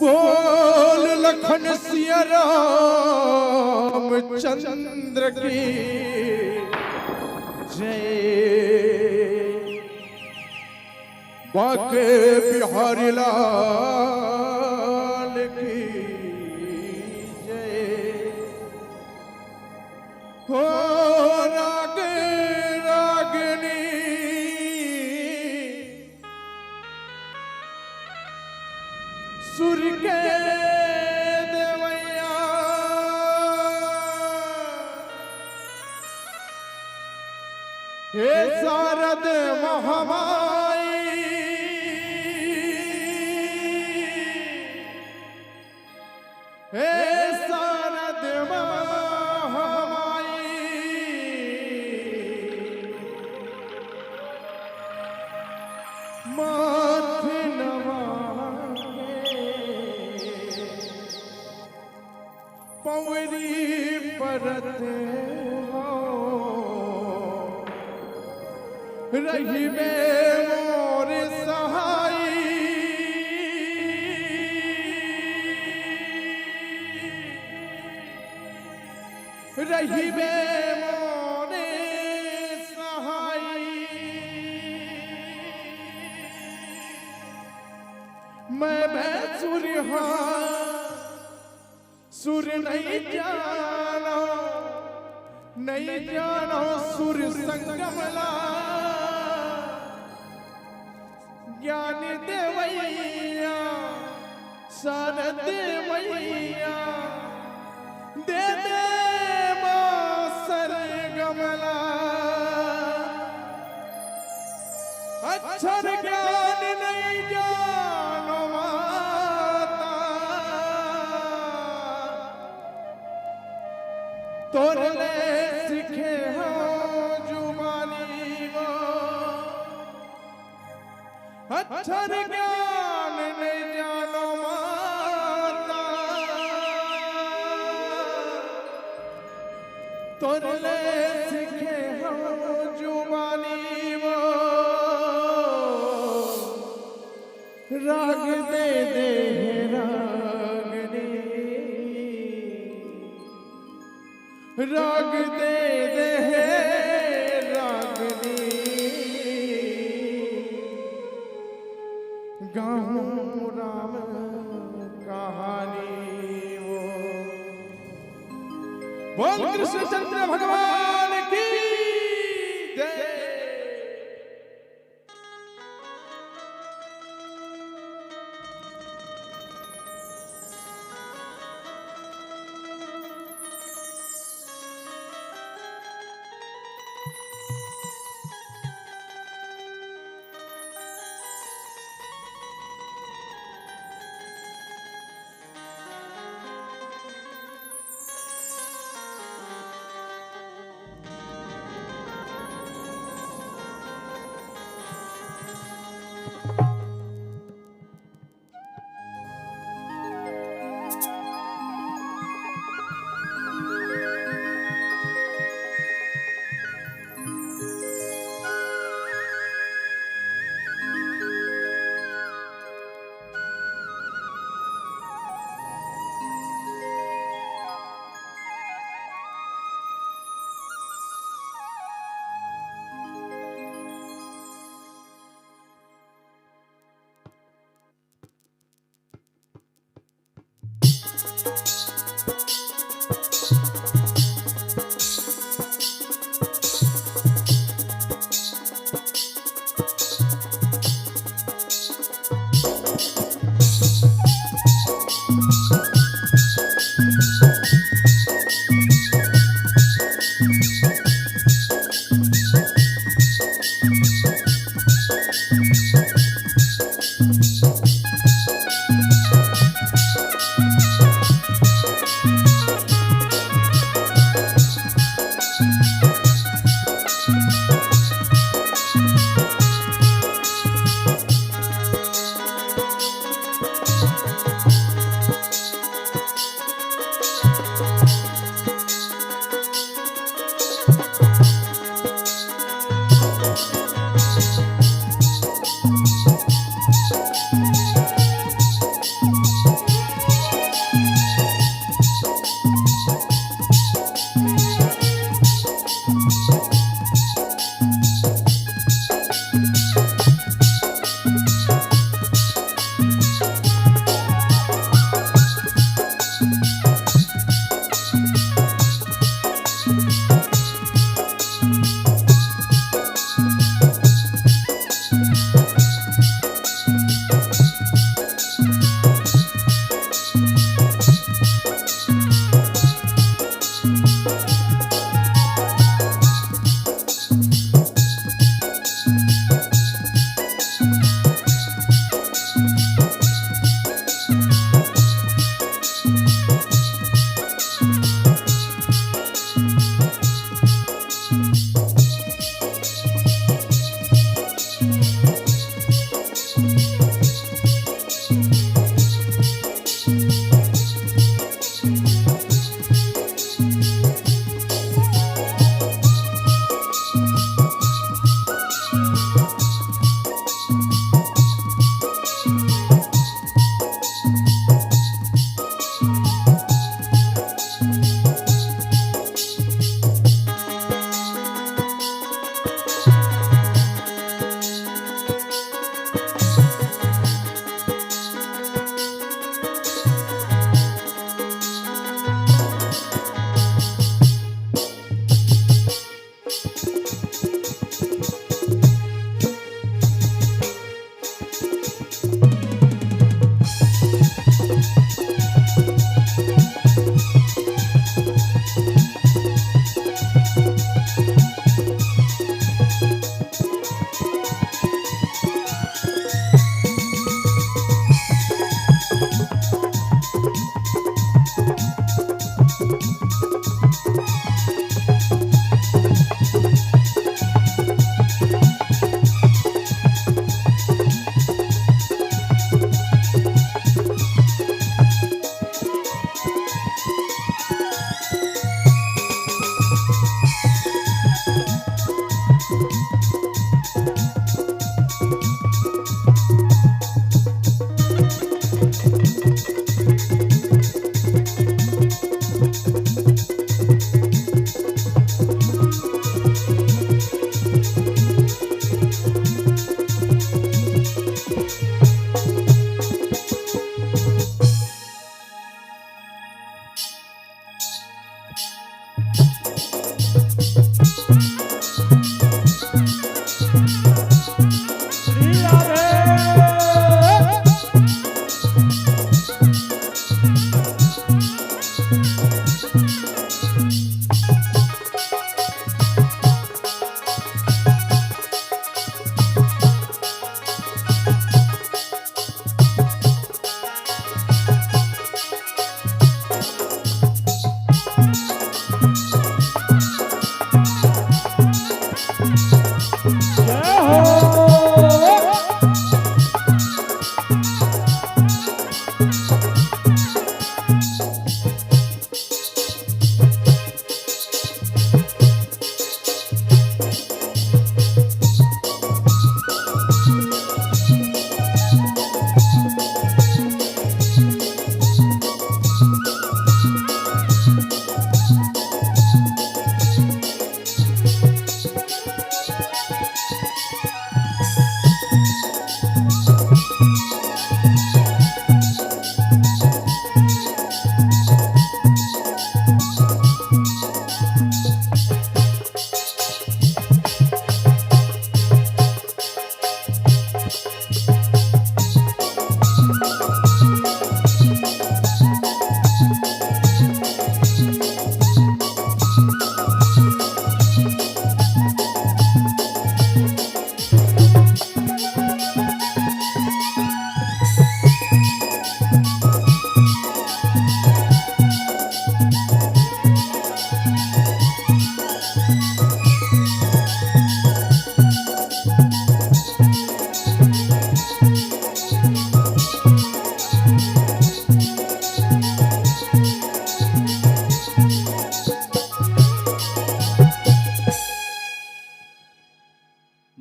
बोल लखन सिया राम चंद्र की जय। बाके बिहारी लाल की जय। हो राग रागनी सुर के देवैया हे शारद महामाई हे शारद महामाई माथे पवरी परते हो रही में मोर सहाई। रही में मोर सहाई। मैं सुरहा सुर नहीं जानो सुर संगमला ज्ञान देवैया शारद देवैया दे दे सरगमला। अक्षर ज्ञान नहीं जानो तोरले सीखे हो जुबानी वो। अक्षर ज्ञान नहीं जानो माता तोरले सीखे हो जुबानी वो। राग दे दे राग दे दे रागनी गाऊं राम कहानी वो। बोल कृष्णचंद्र भगवान की जय।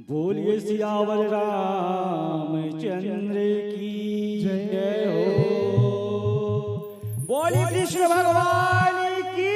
बोलिए सियावर रामचंद्र की जय हो। बोलिए कृष्ण भगवान की।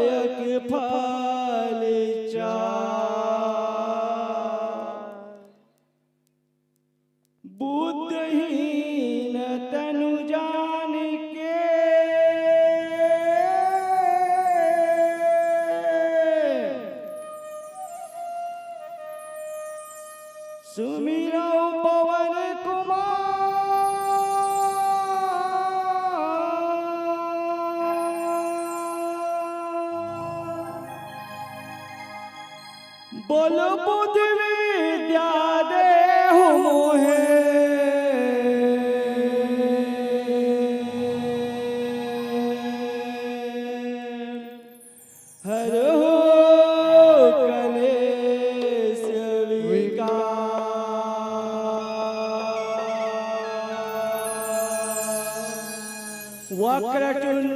एक फल बुद्धहीन तनु जान के सुमिरो पवन बोल बुद्धि विद्या देहु मोहे हर हो कलेश विकार वक्रतुंड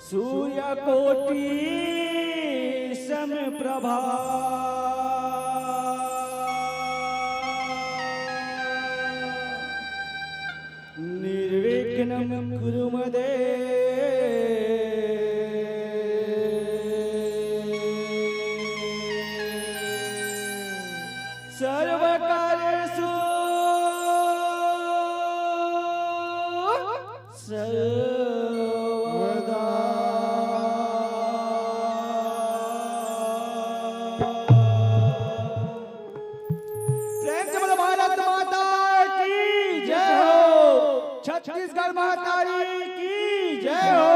सूर्यकोटि समप्रभा निर्विघ्नं कुरु मे सर्वकार्येषु सर्वदा। भारत माता की जय हो, छत्तीसगढ़ माता की जय हो।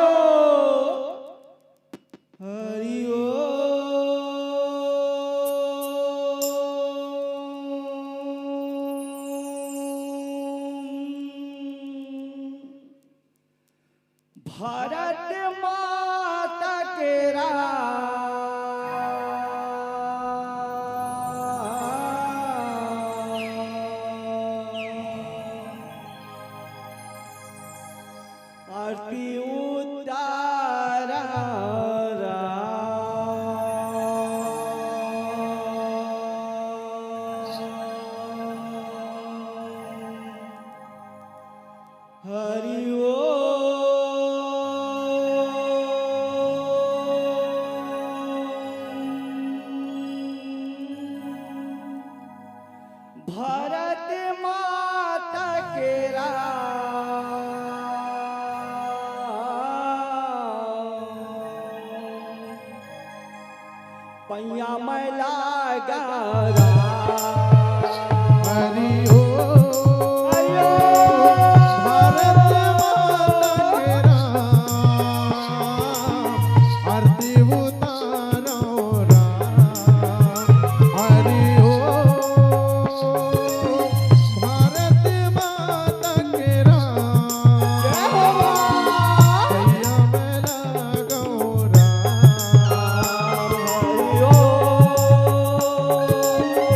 हरि भारत माता के आरती उतारा हरि भारत माता के पैया मैला गारा हरि हो भारत माता के राम आरती उतारो राम हरि हो भारत माता के राम जय हो भैया मेरा गौरा हरि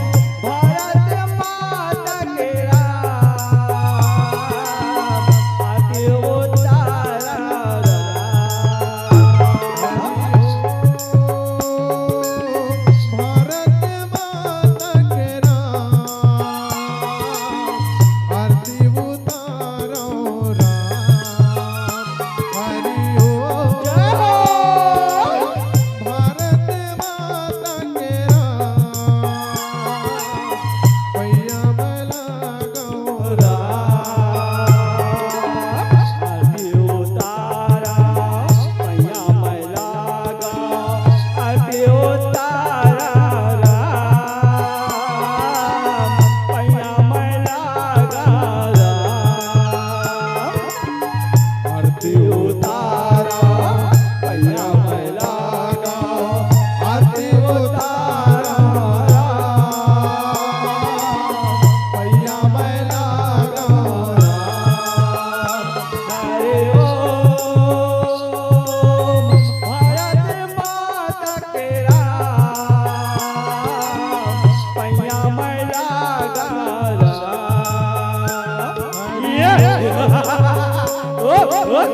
चलो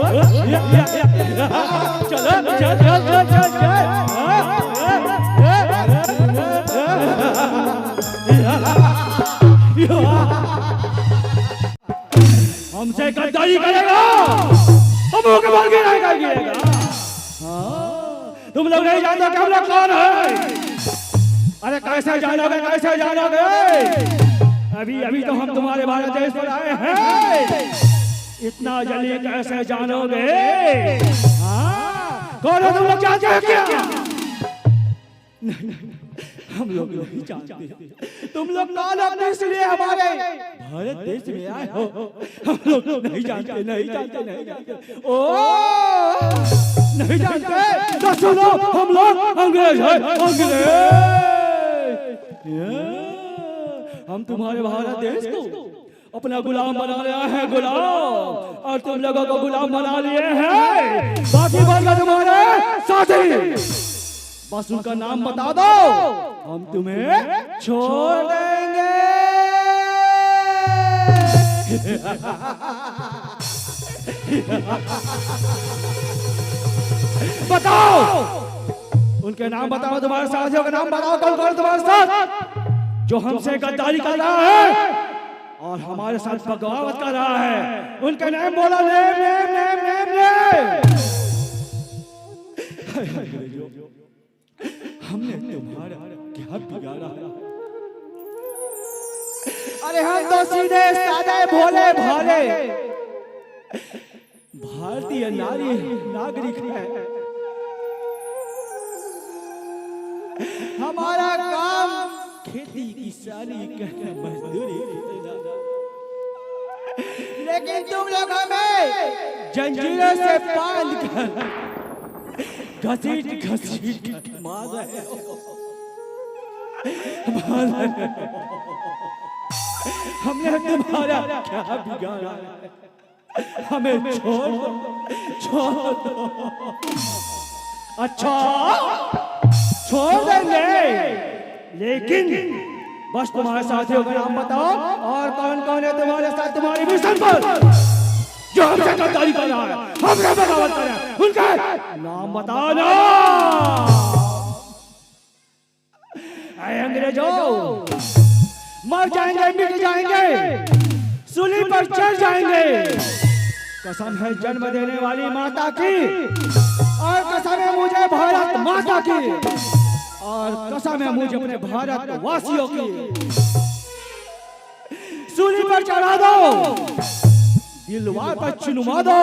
चल चल चल हमसे गद्दारी करेगा हम के बाल गिराएगा गिरेगा। तुम लोग नहीं जानते कि हम लोग कौन है। अरे कैसे जानोगे कैसे जानोगे। अभी अभी तो हम तुम्हारे भारत देश पर आए हैं। इतना जल्दी कैसे जानोगे। कौन हो तुम लोग जानते हो क्या। हम लोग नहीं जानते। तुम लोग कौन हो इसलिए हमारे भारत देश में आए हो। हम लोग नहीं जानते नहीं जानते नहीं जानते। ओ नहीं जानते तो सुनो हम लोग अंग्रेज हैं अंग्रेज। हम तुम्हारे भारत देश को अपना गुलाम बना लिया है गुलाम। और तुम लोगों को गुलाम बना लिए हैं। बाकी बात तुम्हारे साथी बस उनका नाम बता दो हम तुम्हें छोड़ देंगे। बताओ उनके नाम बताओ। तुम्हारे साथियों का नाम बताओ। कौन कौन तुम्हारे साथ जो हमसे गद्दारी कर रहा है और हमारे साथ बगावत कर रहा है। उनके नाम बोलो। Name name name name name. हमने तुम्हारा क्या बिगाड़ा। अरे हम तो सीधे सादे भोले भाले भारतीय नारी नागरिक है। हमारा काम खेती किसानी करना मजदूरी। लेकिन तुम लोग हमें जंजीरों से बांध कर घसीट घसीट मार रहे हो। हमने तुम्हारा क्या बिगाड़ा। हमें छोड़ दो छोड़ दो। अच्छा छोड़ देंगे लेकिन बस तुम्हारे साथियों का नाम बताओ। और कौन कौन है तुम्हारे साथ तुम्हारे मिशन पर जो हमसे गद्दारी कर रहा है हमसे बगावत कर रहा है। उनका नाम बताओ ना। आए अंग्रेजों मर जाएंगे मिट जाएंगे सूली पर चढ़ जाएंगे। कसम है जन्म देने वाली माता की और कसम है मुझे भारत माता की और कसम है मुझे अपने भारत वासियों की। सूली पर चढ़ा दो दिलवा पर चुनवा दो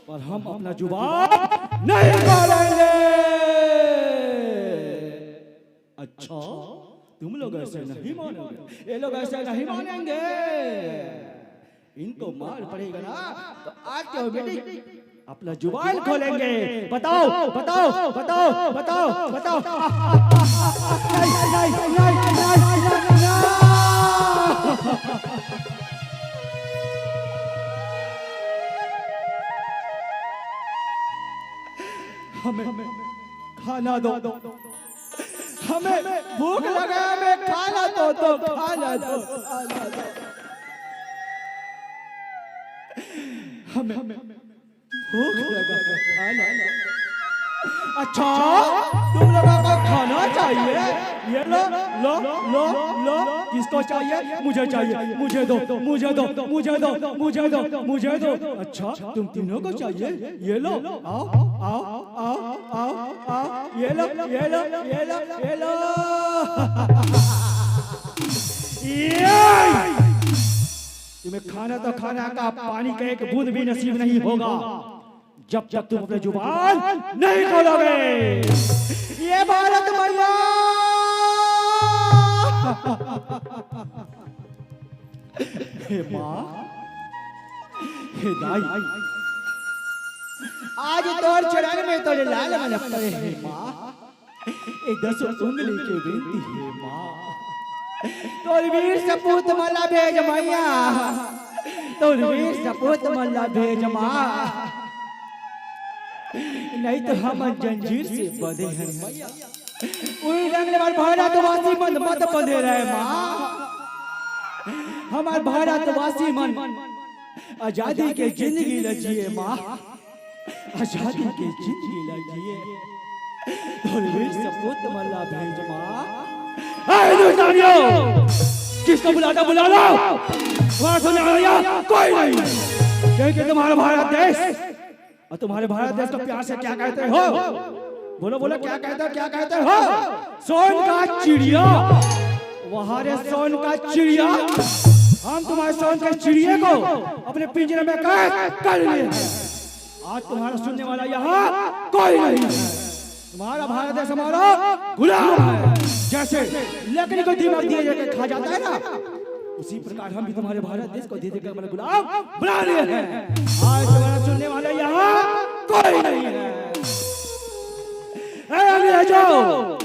पर हम अपना जुबान नहीं मारेंगे। अच्छा तुम लोग ऐसे नहीं मानोगे। ये लोग ऐसे नहीं मानेंगे। इनको मार पड़ेगा ना तो आज के ऑटोमेटिक अपना जुबान खोलेंगे। बताओ बताओ बताओ बताओ बताओ। हमें खाना दो। हमें भूख लगा हमें खाना दो खाना दो। हमें भूख लगा खाना। अच्छा तुम लोगों को खाना चाहिए। ये लो लो लो लो। किसको चाहिए। मुझे चाहिए। मुझे दो मुझे दो मुझे दो मुझे दो मुझे दो। अच्छा तुम तीनों को चाहिए। ये लो आओ आओ आओ आओ आओ। ये लो ये लो ये लो ये लो। तुम्हें खाना तो खाना का पानी का एक बूंद भी नसीब नहीं होगा जब तक तुम अपने जुबान नहीं खोलोगे। ये भारत मैया हे माँ हे दाई आज तोर चरण में तो लाल मन पड़े हे माँ। ये 10 उंगली के बेटी हे माँ। तोर वीर सपूत मला भेज मैया। तोर वीर सपूत मला भेज माँ। नहीं तो हम जंजीर से बंधे हैं मैया। उई रंगले वाल भारतवासी मन मत बंधे रहे माँ। हमार भारतवासी मन आजादी के जिंदगी लजिए माँ, आजादी के जिंदगी लजिए, धोलवीर सपूत मल्ला भेज माँ। हिंदुस्तानियों, किसको बुलाता बुला लो, वहां सुनने वाला कोई नहीं, क्योंकि तुम्हारा भारत देश और तुम्हारे भारत देश को प्यार से क्या कहते हो? बोलो बोलो, क्या कहते हो? सोन का चिड़िया, वहां रे सोन का चिड़िया। हम तुम्हारे सोन के चिड़िया को अपने पिंजरे में कैद कर लिए। आज तुम्हारा सुनने वाला यहाँ कोई नहीं है। तुम्हारा भारत देश हमारा गुलाम है। जैसे लकड़ी को दिमाग दिए जाके खा जाता है ना, उसी प्रकार हम भी तुम्हारे भारत देश को दे देकर अपना गुलाम बना लिए हैं। आज तुम्हारा सुनने वाला यहाँ कोई नहीं है। अंग्रेजों,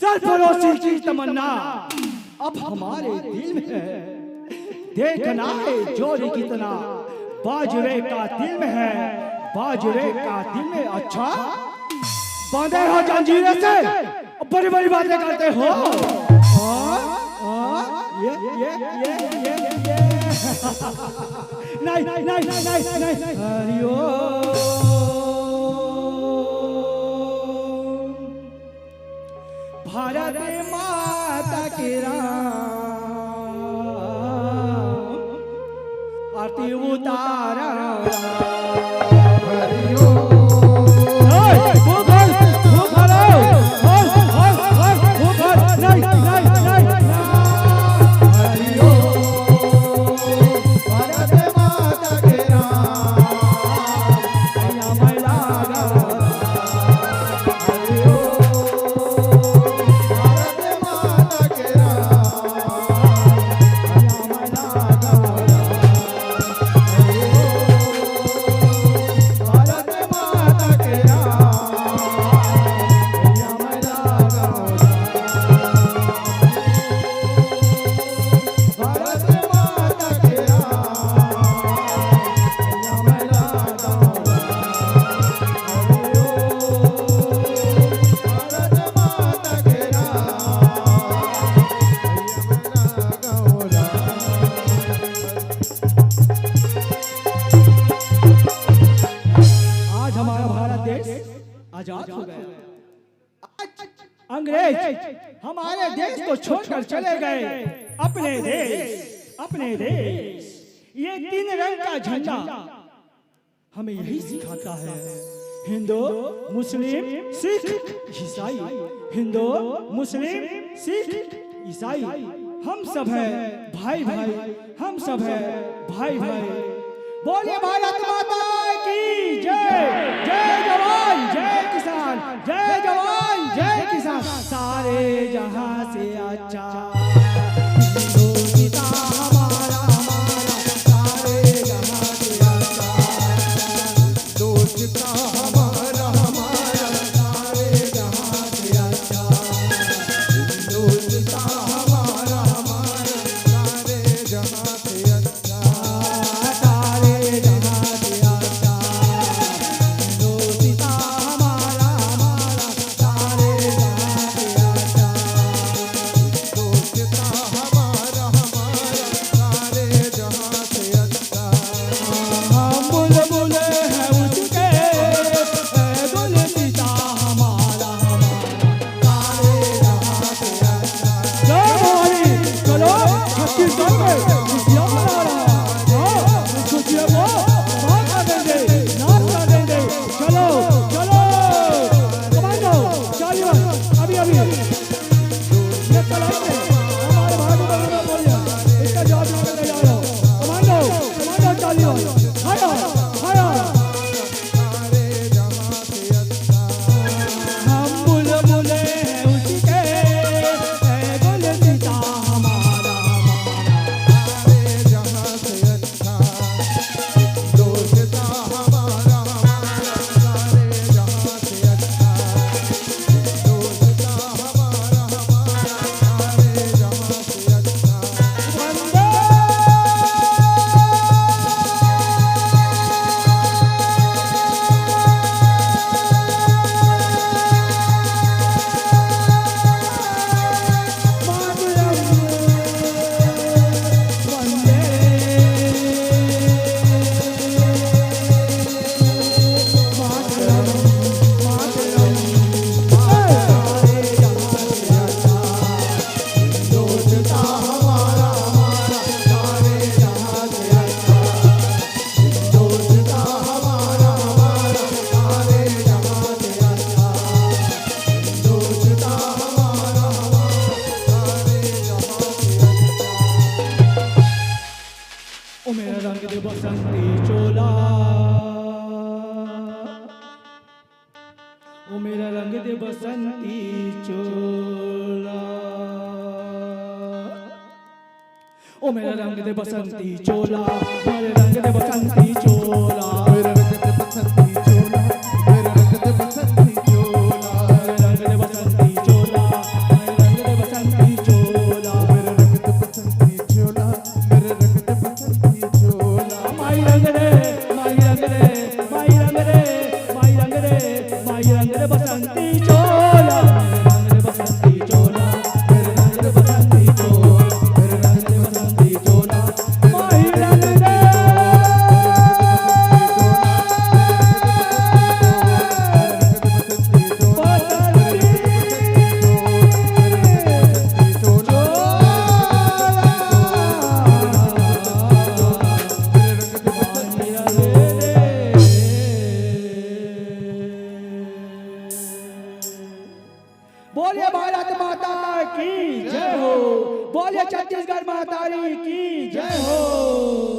सरफरोशी की तमन्ना अब हमारे दिल में है। देखना है जोरी कितना बाजरे का दिल में है, बाजरे का दिल में। अच्छा, बांधे हो जंजीरें से, बड़ी बड़ी बातें करते हो। ये नहीं नहीं नहीं नहीं नहीं। हरिओ भारत माता की आरती उतारा। आजाद हो गए। अंग्रेज हमारे देश को छोड़कर चले गए। अपने देश। ये 3 रंग का झंडा हमें यही सिखाता है। हिंदू, मुस्लिम, सिख, ईसाई। हिंदू, मुस्लिम, सिख, ईसाई, हम सब है भाई भाई, हम सब है भाई भाई। बोलिए भारत माता की जय। जय जवान जय किसान, जय जवान जय किसान। सारे जहां से अच्छा हिंदुस्तान हमारा हमारा, सारे जहां से अच्छा हिंदुस्तान हमारा हमारा, सारे जहां से अच्छा हिंदुस्तान हमारा हमारा, सारे जहां से अच्छा। बसंती चोला, ओ मेरा रंग दे बसंती चोला, ओ मेरा रंग दे बसंती चोला, मेरे रंग दे बसंती चोला, मेरे रंग दे बसंती चोला, मेरे रंग दे बसंती चोला, मेरे रंग दे बसंती चोला, मेरे रंग दे बसंती चोला, मेरे रंग दे बसंती चोला, मेरे रंग दे बसंती चोला। माई रंग दे, माई रंग दे, माई रंग दे, माई रंग दे, माई रंग दे बसंती चोला, मेरे रंग दे बसंती चोला, मेरे रंग दे बसंती चोला, मेरे रंग दे बसंती चोला, माई रंग दे बोलिए भारत माता की जय हो, बोलिए छत्तीसगढ़ माता की जय हो।